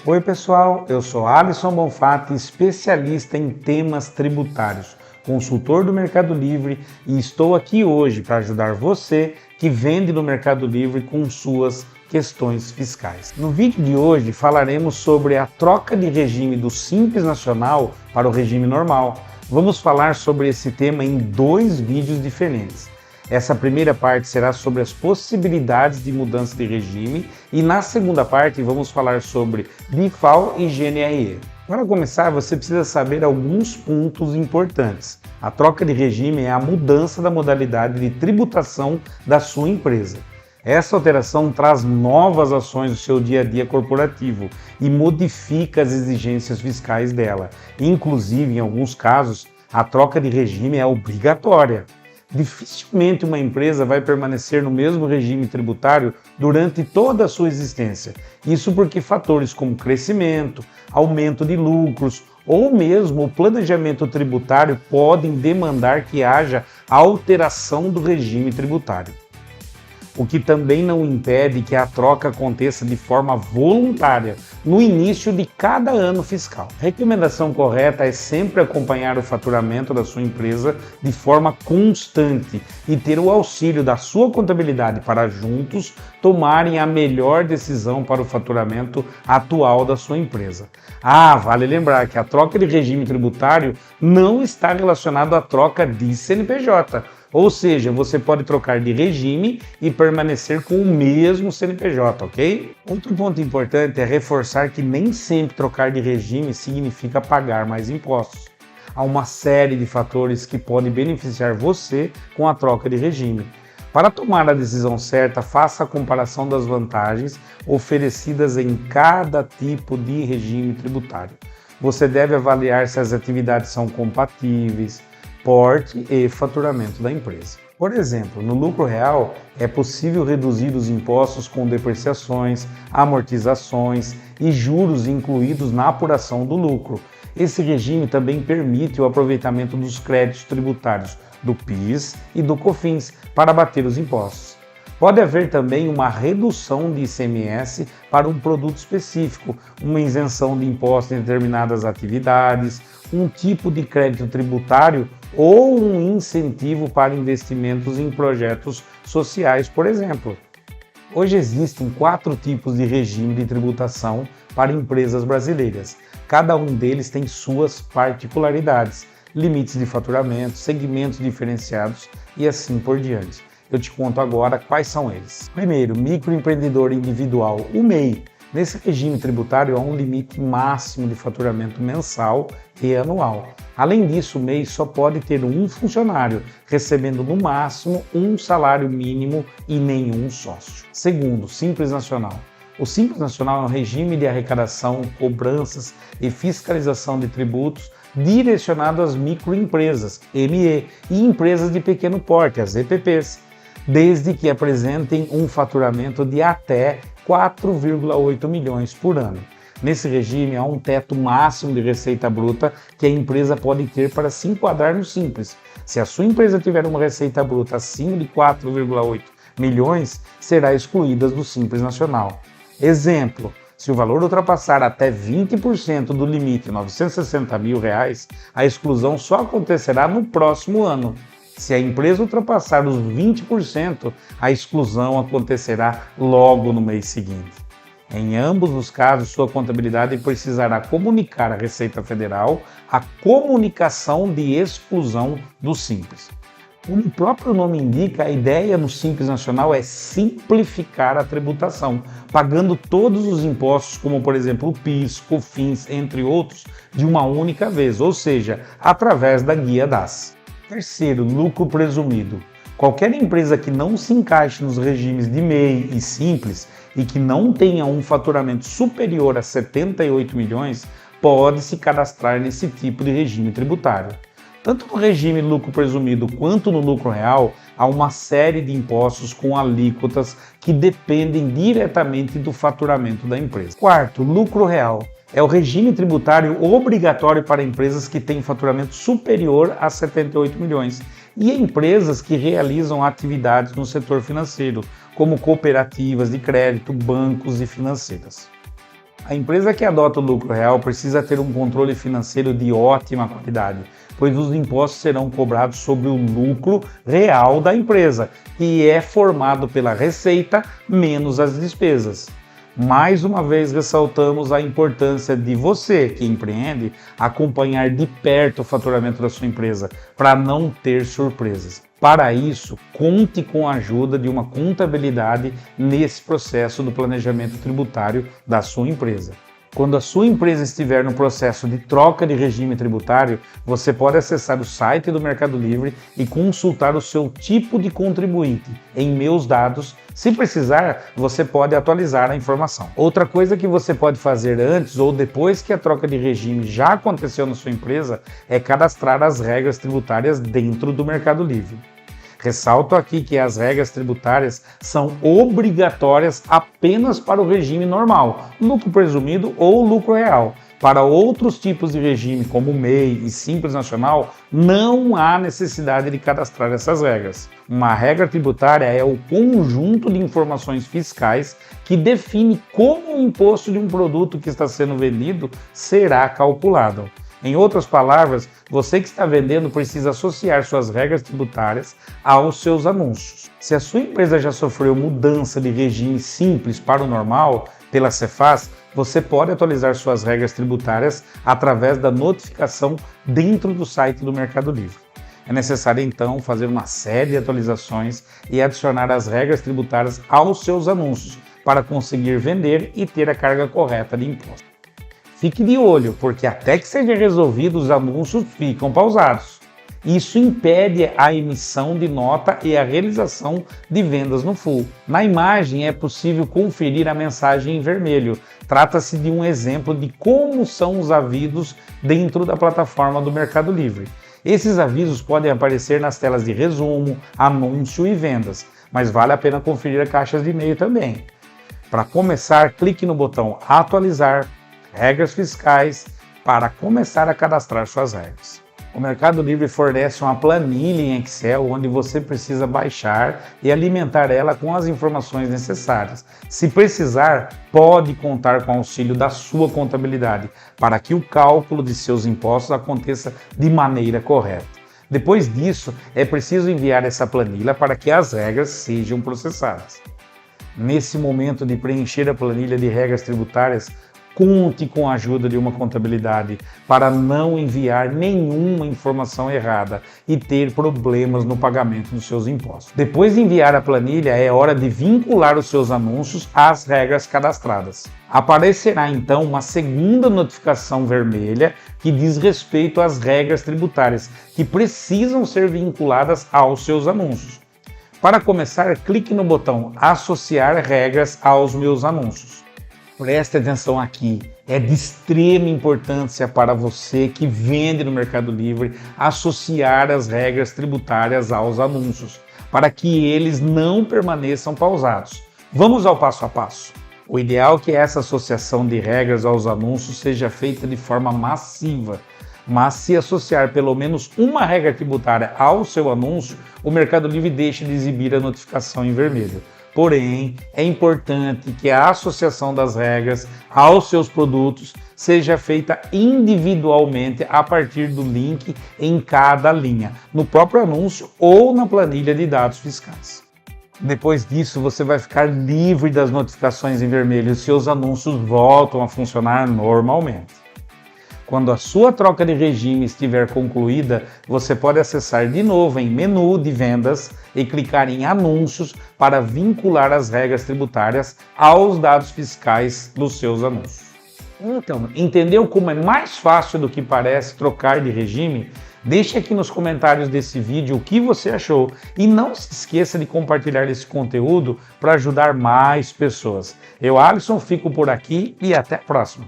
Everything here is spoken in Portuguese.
Oi pessoal, eu sou Alisson Bonfatti, especialista em temas tributários, consultor do Mercado Livre e estou aqui hoje para ajudar você que vende no Mercado Livre com suas questões fiscais. No vídeo de hoje falaremos sobre a troca de regime do Simples Nacional para o regime normal. Vamos falar sobre esse tema em dois vídeos diferentes. Essa primeira parte será sobre as possibilidades de mudança de regime e na segunda parte vamos falar sobre DIFAL e GNRE. Para começar, você precisa saber alguns pontos importantes. A troca de regime é a mudança da modalidade de tributação da sua empresa. Essa alteração traz novas ações no seu dia a dia corporativo e modifica as exigências fiscais dela. Inclusive, em alguns casos, a troca de regime é obrigatória. Dificilmente uma empresa vai permanecer no mesmo regime tributário durante toda a sua existência. Isso porque fatores como crescimento, aumento de lucros ou mesmo o planejamento tributário podem demandar que haja alteração do regime tributário. O que também não impede que a troca aconteça de forma voluntária no início de cada ano fiscal. A recomendação correta é sempre acompanhar o faturamento da sua empresa de forma constante e ter o auxílio da sua contabilidade para juntos tomarem a melhor decisão para o faturamento atual da sua empresa. Vale lembrar que a troca de regime tributário não está relacionada à troca de CNPJ. Ou seja, você pode trocar de regime e permanecer com o mesmo CNPJ, ok? Outro ponto importante é reforçar que nem sempre trocar de regime significa pagar mais impostos. Há uma série de fatores que podem beneficiar você com a troca de regime. Para tomar a decisão certa, faça a comparação das vantagens oferecidas em cada tipo de regime tributário. Você deve avaliar se as atividades são compatíveis, porte e faturamento da empresa. Por exemplo, no lucro real é possível reduzir os impostos com depreciações, amortizações e juros incluídos na apuração do lucro. Esse regime também permite o aproveitamento dos créditos tributários do PIS e do COFINS para abater os impostos. Pode haver também uma redução de ICMS para um produto específico, uma isenção de impostos em determinadas atividades, um tipo de crédito tributário ou um incentivo para investimentos em projetos sociais, por exemplo. Hoje existem 4 tipos de regime de tributação para empresas brasileiras. Cada um deles tem suas particularidades, limites de faturamento, segmentos diferenciados e assim por diante. Eu te conto agora quais são eles. Primeiro, microempreendedor individual, o MEI. Nesse regime tributário há um limite máximo de faturamento mensal e anual. Além disso, o MEI só pode ter um funcionário, recebendo no máximo um salário mínimo e nenhum sócio. Segundo, Simples Nacional. O Simples Nacional é um regime de arrecadação, cobranças e fiscalização de tributos direcionado às microempresas, ME, e empresas de pequeno porte, as EPPs, desde que apresentem um faturamento de até 4,8 milhões por ano. Nesse regime, há um teto máximo de receita bruta que a empresa pode ter para se enquadrar no Simples. Se a sua empresa tiver uma receita bruta acima de 4,8 milhões, será excluída do Simples Nacional. Exemplo, se o valor ultrapassar até 20% do limite R$ 960 mil, a exclusão só acontecerá no próximo ano. Se a empresa ultrapassar os 20%, a exclusão acontecerá logo no mês seguinte. Em ambos os casos, sua contabilidade precisará comunicar à Receita Federal a comunicação de exclusão do Simples. Como o próprio nome indica, a ideia no Simples Nacional é simplificar a tributação, pagando todos os impostos, como por exemplo o PIS, COFINS, entre outros, de uma única vez, ou seja, através da Guia DAS. Terceiro, lucro presumido. Qualquer empresa que não se encaixe nos regimes de MEI e Simples e que não tenha um faturamento superior a 78 milhões pode se cadastrar nesse tipo de regime tributário. Tanto no regime lucro presumido quanto no lucro real, há uma série de impostos com alíquotas que dependem diretamente do faturamento da empresa. Quarto, lucro real. É o regime tributário obrigatório para empresas que têm faturamento superior a 78 milhões e empresas que realizam atividades no setor financeiro, como cooperativas de crédito, bancos e financeiras. A empresa que adota o lucro real precisa ter um controle financeiro de ótima qualidade, pois os impostos serão cobrados sobre o lucro real da empresa, que é formado pela receita menos as despesas. Mais uma vez ressaltamos a importância de você, que empreende, acompanhar de perto o faturamento da sua empresa, para não ter surpresas. Para isso, conte com a ajuda de uma contabilidade nesse processo do planejamento tributário da sua empresa. Quando a sua empresa estiver no processo de troca de regime tributário, você pode acessar o site do Mercado Livre e consultar o seu tipo de contribuinte em Meus Dados. Se precisar, você pode atualizar a informação. Outra coisa que você pode fazer antes ou depois que a troca de regime já aconteceu na sua empresa é cadastrar as regras tributárias dentro do Mercado Livre. Ressalto aqui que as regras tributárias são obrigatórias apenas para o regime normal, lucro presumido ou lucro real. Para outros tipos de regime, como MEI e Simples Nacional, não há necessidade de cadastrar essas regras. Uma regra tributária é o conjunto de informações fiscais que define como o imposto de um produto que está sendo vendido será calculado. Em outras palavras, você que está vendendo precisa associar suas regras tributárias aos seus anúncios. Se a sua empresa já sofreu mudança de regime simples para o normal pela Cefaz, você pode atualizar suas regras tributárias através da notificação dentro do site do Mercado Livre. É necessário então fazer uma série de atualizações e adicionar as regras tributárias aos seus anúncios para conseguir vender e ter a carga correta de imposto. Fique de olho, porque até que seja resolvido, os anúncios ficam pausados. Isso impede a emissão de nota e a realização de vendas no full. Na imagem é possível conferir a mensagem em vermelho. Trata-se de um exemplo de como são os avisos dentro da plataforma do Mercado Livre. Esses avisos podem aparecer nas telas de resumo, anúncio e vendas, mas vale a pena conferir as caixas de e-mail também. Para começar, clique no botão Atualizar Regras Fiscais para começar a cadastrar suas regras. O Mercado Livre fornece uma planilha em Excel onde você precisa baixar e alimentar ela com as informações necessárias. Se precisar, pode contar com o auxílio da sua contabilidade para que o cálculo de seus impostos aconteça de maneira correta. Depois disso, é preciso enviar essa planilha para que as regras sejam processadas. Nesse momento de preencher a planilha de regras tributárias, conte com a ajuda de uma contabilidade para não enviar nenhuma informação errada e ter problemas no pagamento dos seus impostos. Depois de enviar a planilha, é hora de vincular os seus anúncios às regras cadastradas. Aparecerá então uma segunda notificação vermelha que diz respeito às regras tributárias que precisam ser vinculadas aos seus anúncios. Para começar, clique no botão Associar regras aos meus anúncios. Preste atenção aqui, é de extrema importância para você que vende no Mercado Livre associar as regras tributárias aos anúncios, para que eles não permaneçam pausados. Vamos ao passo a passo. O ideal é que essa associação de regras aos anúncios seja feita de forma massiva, mas se associar pelo menos uma regra tributária ao seu anúncio, o Mercado Livre deixa de exibir a notificação em vermelho. Porém, é importante que a associação das regras aos seus produtos seja feita individualmente a partir do link em cada linha, no próprio anúncio ou na planilha de dados fiscais. Depois disso, você vai ficar livre das notificações em vermelho e seus anúncios voltam a funcionar normalmente. Quando a sua troca de regime estiver concluída, você pode acessar de novo em Menu de Vendas e clicar em Anúncios para vincular as regras tributárias aos dados fiscais dos seus anúncios. Então, entendeu como é mais fácil do que parece trocar de regime? Deixe aqui nos comentários desse vídeo o que você achou e não se esqueça de compartilhar esse conteúdo para ajudar mais pessoas. Eu, Alisson, fico por aqui e até a próxima.